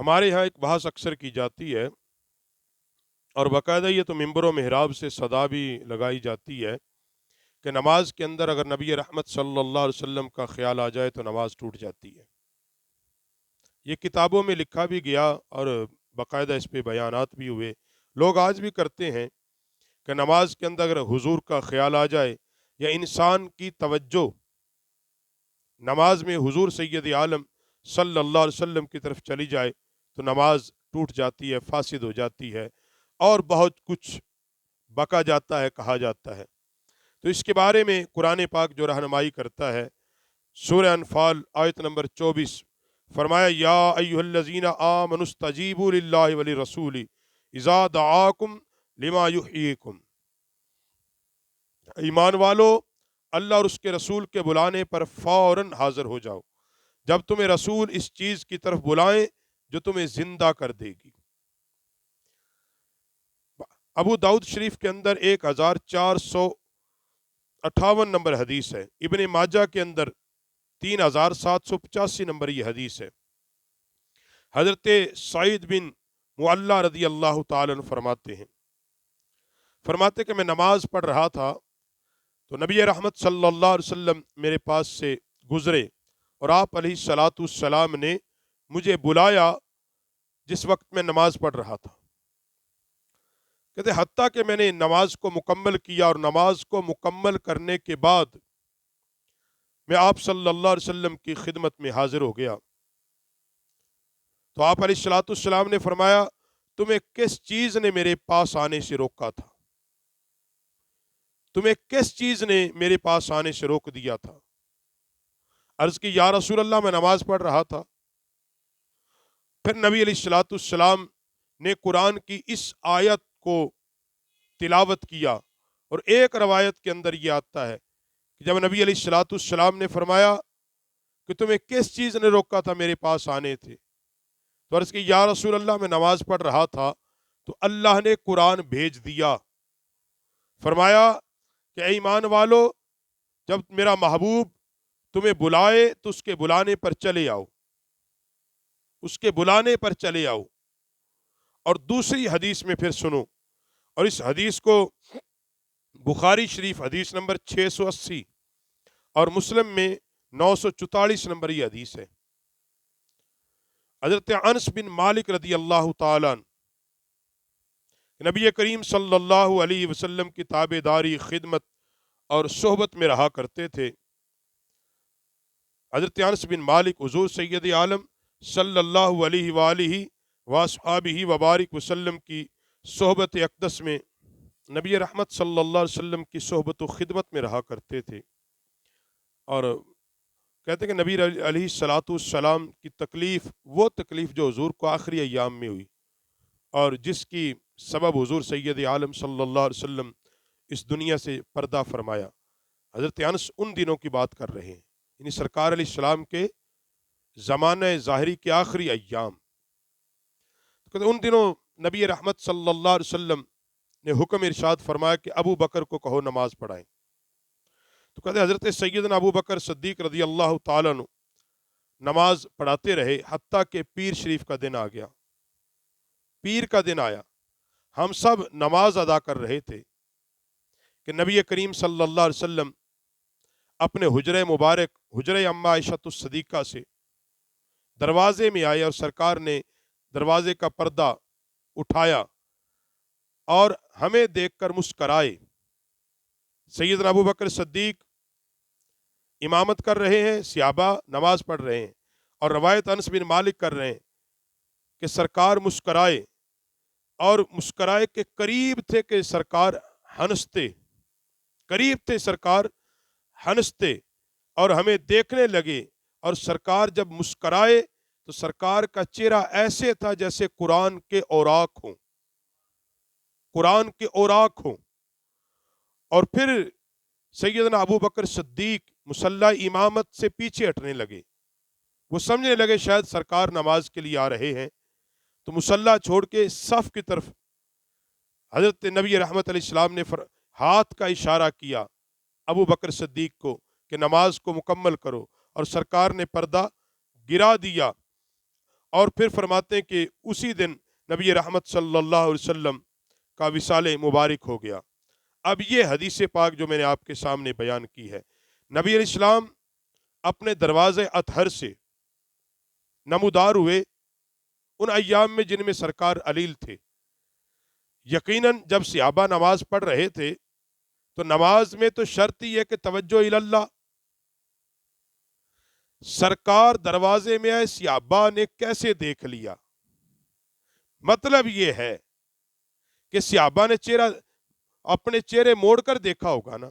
ہمارے یہاں ایک بحث اکثر کی جاتی ہے، اور باقاعدہ یہ تو ممبر و محراب سے صدا بھی لگائی جاتی ہے کہ نماز کے اندر اگر نبی رحمت صلی اللہ علیہ وسلم کا خیال آ جائے تو نماز ٹوٹ جاتی ہے۔ یہ کتابوں میں لکھا بھی گیا اور باقاعدہ اس پہ بیانات بھی ہوئے۔ لوگ آج بھی کرتے ہیں کہ نماز کے اندر اگر حضور کا خیال آ جائے یا انسان کی توجہ نماز میں حضور سید عالم صلی اللہ علیہ وسلم کی طرف چلی جائے تو نماز ٹوٹ جاتی ہے، فاسد ہو جاتی ہے، اور بہت کچھ بکا جاتا ہے، کہا جاتا ہے۔ تو اس کے بارے میں قرآن پاک جو رہنمائی کرتا ہے، سورہ انفال آیت نمبر 24 فرمایا، یا ایھا الذین آمنوا استجیبوا للہ وللرسول اذا دعاکم لما یحییکم۔ ایمان والو، اللہ اور اس کے رسول کے بلانے پر فوراً حاضر ہو جاؤ جب تمہیں رسول اس چیز کی طرف بلائیں جو تمہیں زندہ کر دے گی۔ ابو داؤد شریف کے اندر 1458 نمبر حدیث ہے، ابن ماجہ کے اندر 3785 نمبر یہ حدیث ہے۔ حضرت سعید بن معلہ رضی اللہ تعالیٰ عنہ فرماتے کہ میں نماز پڑھ رہا تھا تو نبی رحمت صلی اللہ علیہ وسلم میرے پاس سے گزرے اور آپ علیہ الصلاۃ والسلام نے مجھے بلایا جس وقت میں نماز پڑھ رہا تھا۔ کہتے حتیٰ کہ میں نے نماز کو مکمل کیا، اور نماز کو مکمل کرنے کے بعد میں آپ صلی اللہ علیہ وسلم کی خدمت میں حاضر ہو گیا تو آپ علیہ الصلاۃ والسلام نے فرمایا، تمہیں کس چیز نے میرے پاس آنے سے روکا تھا؟ تمہیں کس چیز نے میرے پاس آنے سے روک دیا تھا؟ عرض کی، یا رسول اللہ، میں نماز پڑھ رہا تھا۔ پھر نبی علیہ الصلاۃ والسلام نے قرآن کی اس آیت کو تلاوت کیا، اور ایک روایت کے اندر یہ آتا ہے کہ جب نبی علیہ الصلاۃ والسلام نے فرمایا کہ تمہیں کس چیز نے روکا تھا میرے پاس آنے تھے، تو عرض کی، یا رسول اللہ، میں نماز پڑھ رہا تھا تو اللہ نے قرآن بھیج دیا۔ فرمایا کہ اے ایمان والو، جب میرا محبوب تمہیں بلائے تو اس کے بلانے پر چلے آؤ، اس کے بلانے پر چلے آؤ۔ اور دوسری حدیث میں پھر سنو، اور اس حدیث کو بخاری شریف حدیث نمبر 680 اور مسلم میں 944 نمبر یہ حدیث ہے۔ حضرت انس بن مالک رضی اللہ تعالیٰ عنہ نبی کریم صلی اللہ علیہ وسلم کی تابع داری، خدمت اور صحبت میں رہا کرتے تھے۔ حضرت انس بن مالک حضور سید عالم صلی اللہ علیہ وآلہ واصحابہ وبارک وسلم کی صحبت اقدس میں نبی رحمت صلی اللہ علیہ وسلم کی صحبت و خدمت میں رہا کرتے تھے، اور کہتے ہیں کہ نبی علیہ الصلاۃ والسلام کی تکلیف، وہ تکلیف جو حضور کو آخری ایام میں ہوئی اور جس کی سبب حضور سید عالم صلی اللہ علیہ وسلم اس دنیا سے پردہ فرمایا، حضرت انس ان دنوں کی بات کر رہے ہیں، یعنی سرکار علیہ السلام کے زمانہ ظاہری کے آخری ایام۔ ان دنوں نبی رحمت صلی اللہ علیہ وسلم نے حکم ارشاد فرمایا کہ ابو بکر کو کہو نماز پڑھائیں۔ تو کہتے حضرت سیدنا ابو بکر صدیق رضی اللہ تعالیٰ عنہ نماز پڑھاتے رہے حتیٰ کہ پیر شریف کا دن آ گیا۔ پیر کا دن آیا، ہم سب نماز ادا کر رہے تھے کہ نبی کریم صلی اللہ علیہ وسلم اپنے حجرہ مبارک، حجرہ اماں عائشہ الصدیقہ سے دروازے میں آئے، اور سرکار نے دروازے کا پردہ اٹھایا اور ہمیں دیکھ کر مسکرائے۔ سیدنا ابو بکر صدیق امامت کر رہے ہیں، صحابہ نماز پڑھ رہے ہیں، اور روایت انس بن مالک کر رہے ہیں کہ سرکار مسکرائے، اور مسکرائے کے قریب تھے کہ سرکار ہنستے، قریب تھے سرکار ہنستے، اور ہمیں دیکھنے لگے، اور سرکار جب مسکرائے تو سرکار کا چہرہ ایسے تھا جیسے قرآن کے اوراق ہوں، قرآن کے اوراق ہوں۔ اور پھر سیدنا ابو بکر صدیق مصلی امامت سے پیچھے ہٹنے لگے، وہ سمجھنے لگے شاید سرکار نماز کے لیے آ رہے ہیں، تو مصلی چھوڑ کے صف کی طرف حضرت نبی رحمت علیہ السلام نے ہاتھ کا اشارہ کیا ابو بکر صدیق کو کہ نماز کو مکمل کرو، اور سرکار نے پردہ گرا دیا، اور پھر فرماتے ہیں کہ اسی دن نبی رحمت صلی اللہ علیہ وسلم کا وصال مبارک ہو گیا۔ اب یہ حدیث پاک جو میں نے آپ کے سامنے بیان کی ہے، نبی علیہ السلام اپنے دروازے اطہر سے نمودار ہوئے ان ایام میں جن میں سرکار علیل تھے۔ یقیناً جب صحابہ نماز پڑھ رہے تھے تو نماز میں تو شرط ہی ہے کہ توجہ اللہ۔ سرکار دروازے میں آئے، صحابہ نے کیسے دیکھ لیا؟ مطلب یہ ہے کہ صحابہ نے اپنے چہرے موڑ کر دیکھا ہوگا نا۔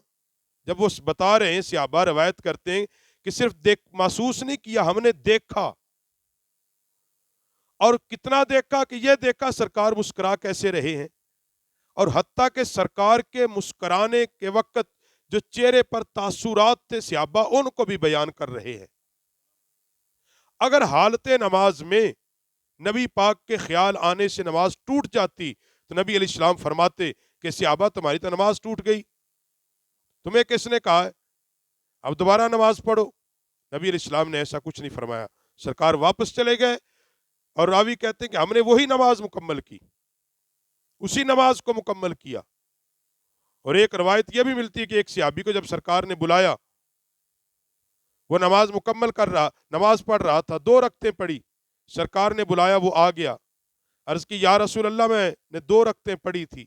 جب وہ بتا رہے ہیں، صحابہ روایت کرتے ہیں کہ صرف محسوس نہیں کیا، ہم نے دیکھا۔ اور کتنا دیکھا کہ یہ دیکھا سرکار مسکرا کیسے رہے ہیں، اور حتیٰ کہ سرکار کے مسکرانے کے وقت جو چہرے پر تاثرات تھے صحابہ ان کو بھی بیان کر رہے ہیں۔ اگر حالت نماز میں نبی پاک کے خیال آنے سے نماز ٹوٹ جاتی تو نبی علیہ السلام فرماتے کہ صحابہ تمہاری تو نماز ٹوٹ گئی، تمہیں کس نے کہا ہے اب دوبارہ نماز پڑھو؟ نبی علیہ السلام نے ایسا کچھ نہیں فرمایا۔ سرکار واپس چلے گئے، اور راوی کہتے ہیں کہ ہم نے وہی نماز مکمل کی، اسی نماز کو مکمل کیا۔ اور ایک روایت یہ بھی ملتی ہے کہ ایک صحابی کو جب سرکار نے بلایا، وہ نماز مکمل نماز پڑھ رہا تھا، 2 رکعتیں پڑھی، سرکار نے بلایا، وہ آ گیا، عرض کی یا رسول اللہ میں نے 2 رکعتیں پڑھی تھی،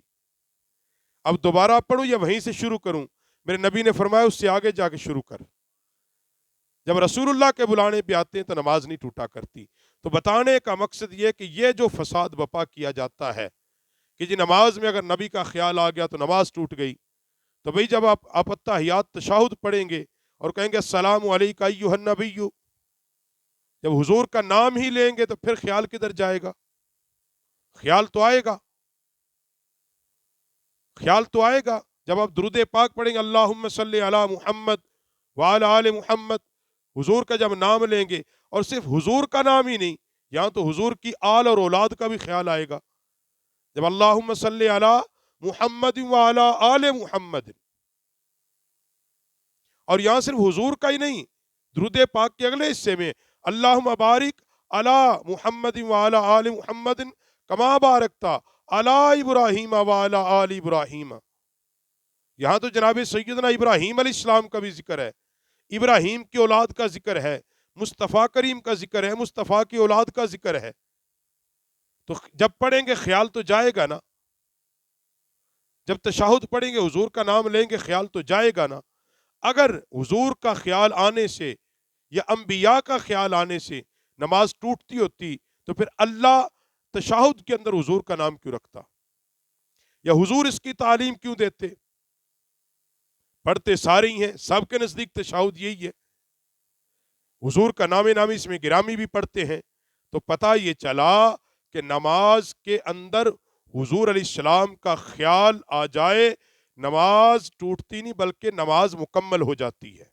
اب دوبارہ پڑھوں یا وہیں سے شروع کروں؟ میرے نبی نے فرمایا اس سے آگے جا کے شروع کر۔ جب رسول اللہ کے بلانے پہ آتے ہیں تو نماز نہیں ٹوٹا کرتی۔ تو بتانے کا مقصد یہ کہ یہ جو فساد بپا کیا جاتا ہے کہ جی نماز میں اگر نبی کا خیال آ گیا تو نماز ٹوٹ گئی، تو بھئی جب آپ التحیات تشہد پڑھیں گے اور کہیں گے السلام علیکہ ایھا النبی، جب حضور کا نام ہی لیں گے تو پھر خیال کدھر جائے گا؟ خیال تو آئے گا، خیال تو آئے گا جب آپ درود پاک پڑھیں گے اللہم صلی علی محمد وعلی آل محمد، حضور کا جب نام لیں گے، اور صرف حضور کا نام ہی نہیں، یہاں تو حضور کی آل اور اولاد کا بھی خیال آئے گا جب اللہم صلی علی محمد وعلی آل محمد، اور یہاں صرف حضور کا ہی نہیں، درود پاک کے اگلے حصے میں اللہم بارک علی محمد وعلی آل محمد کما بارکتا علی ابراہیم وعلی آل ابراہیم، یہاں تو جناب سیدنا ابراہیم علیہ السلام کا بھی ذکر ہے، ابراہیم کی اولاد کا ذکر ہے، مصطفیٰ کریم کا ذکر ہے، مصطفیٰ کی اولاد کا ذکر ہے، تو جب پڑھیں گے خیال تو جائے گا نا، جب تشہد پڑھیں گے حضور کا نام لیں گے خیال تو جائے گا نا۔ اگر حضور کا خیال آنے سے یا انبیاء کا خیال آنے سے نماز ٹوٹتی ہوتی تو پھر اللہ تشہد کے اندر حضور کا نام کیوں رکھتا، یا حضور اس کی تعلیم کیوں دیتے؟ پڑھتے سارے ہی ہیں، سب کے نزدیک تشہد یہی ہے، حضور کا نام نامی اس میں گرامی بھی پڑھتے ہیں، تو پتہ یہ چلا کہ نماز کے اندر حضور علیہ السلام کا خیال آ جائے نماز ٹوٹتی نہیں بلکہ نماز مکمل ہو جاتی ہے۔